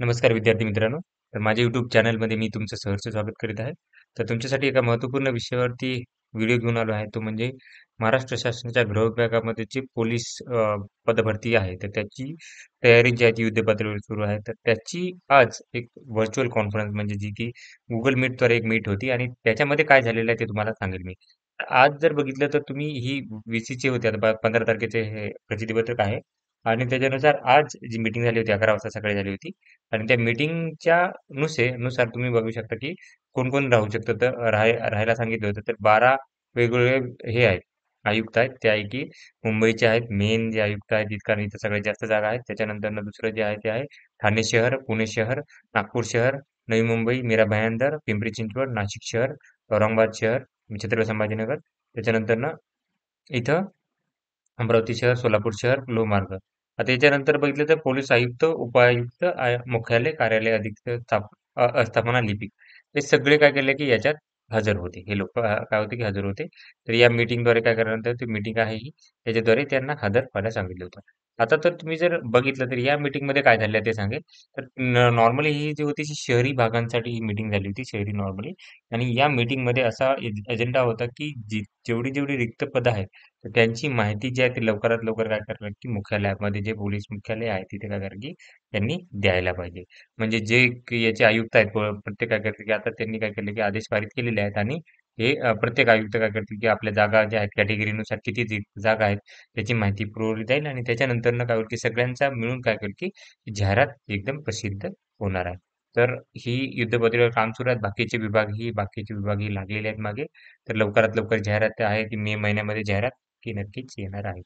नमस्कार विद्यार्थी मित्रांनो. तर माझ्या YouTube चॅनलमध्ये मी तुमचं सहर्ष स्वागत करीत आहे. तर तुमच्यासाठी एका महत्त्वपूर्ण विषयावरती व्हिडिओ घेऊन आलो आहे. तो म्हणजे महाराष्ट्र शासनाच्या गृह विभागामध्ये जे पोलीस पदभरती आहे, तर त्याची तयारी जी आहे ती युद्धपातळीवर सुरू आहे. तर त्याची आज एक व्हर्चुअल कॉन्फरन्स म्हणजे जी की Google Meetद्वारे एक मीट होती आणि त्याच्यामध्ये काय झालेलं आहे ते तुम्हाला सांगेल मी. तर आज जर बघितलं तर तुम्ही ही VCचे होते आता 15 तारखेचे हे प्रचितीपत्रक आहे आणि त्याच्यानुसार आज जी मीटिंग झाली होती 11 वाजता सकाळी झाली होती. आणि त्या मीटिंगच्या नुसार तुम्ही बघू शकता की कोण कोण राहू शकतं तर राहायला सांगितलं होतं तर 12 वेगवेगळे हे आहेत आयुक्त आहेत त्यापैकी मुंबईचे आहेत मेन जे आयुक्त आहेत कारण इथं सगळ्यात जास्त जागा आहेत त्याच्यानंतर दुसरं जे आहे ते आहे ठाणे शहर पुणे शहर नागपूर शहर नवी मुंबई मीरा भायंदर पिंपरी चिंचवड नाशिक शहर औरंगाबाद शहर छत्रपती संभाजीनगर त्याच्यानंतर इथं अमरावती शहर, सोलापूर शहर, लोहमार्ग. आता याच्यानंतर बघितलं तर पोलीस आयुक्त, उपायुक्त, मुख्यालय, कार्यालय, अधीक्षक, अस्थापना लिपिक हे सगळे काय केले की याच्यात हजर होते. हे लोक काय होते की हजर होते. तर या मीटिंगद्वारे काय करण्यात ती मीटिंग आहे ही त्याच्याद्वारे त्यांना हजर व्हायला सांगितलं होतं. आता तर तुम्ही जर बघितलं तर या मीटिंगमध्ये काय झालं ते सांगेल. तर नॉर्मली ही जी होती ती शहरी भागांसाठी ही मीटिंग झाली होती, शहरी नॉर्मली. आणि या मीटिंगमध्ये असा एजेंडा होता की जेवढी जेवढी रिक्त पदं आहेत तर त्यांची माहिती जी आहे ती लवकरात लवकर काय करणार की मुख्यालयामध्ये जे पोलीस मुख्यालय आहे तिथे काय करणार की त्यांनी द्यायला पाहिजे. म्हणजे जे याचे आयुक्त आहेत प्रत्येक काय करतील की आता त्यांनी काय केलं की आदेश पारित केलेले आहेत आणि हे प्रत्येक आयुक्त काय करतील की आपल्या जागा ज्या आहेत कॅटेगरीनुसार किती जागा आहेत त्याची माहिती पुरवली जाईल आणि त्याच्यानंतर काय होईल की सगळ्यांचा मिळून काय होईल की जाहिरात एकदम प्रसिद्ध होणार आहे. तर ही युद्धपातळीवर काम सुरू आहे. बाकीचे विभागही लागलेले आहेत मागे. तर लवकरात लवकर जाहिरात आहे की मे महिन्यामध्ये जाहिरात की नक्कीच येणार आहे.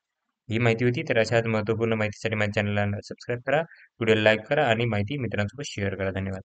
ही माहिती होती. तर अशाच महत्त्वपूर्ण माहितीसाठी माझ्या चॅनलला सबस्क्राईब करा, व्हिडिओला लाईक करा आणि माहिती मित्रांसोबत शेअर करा. धन्यवाद.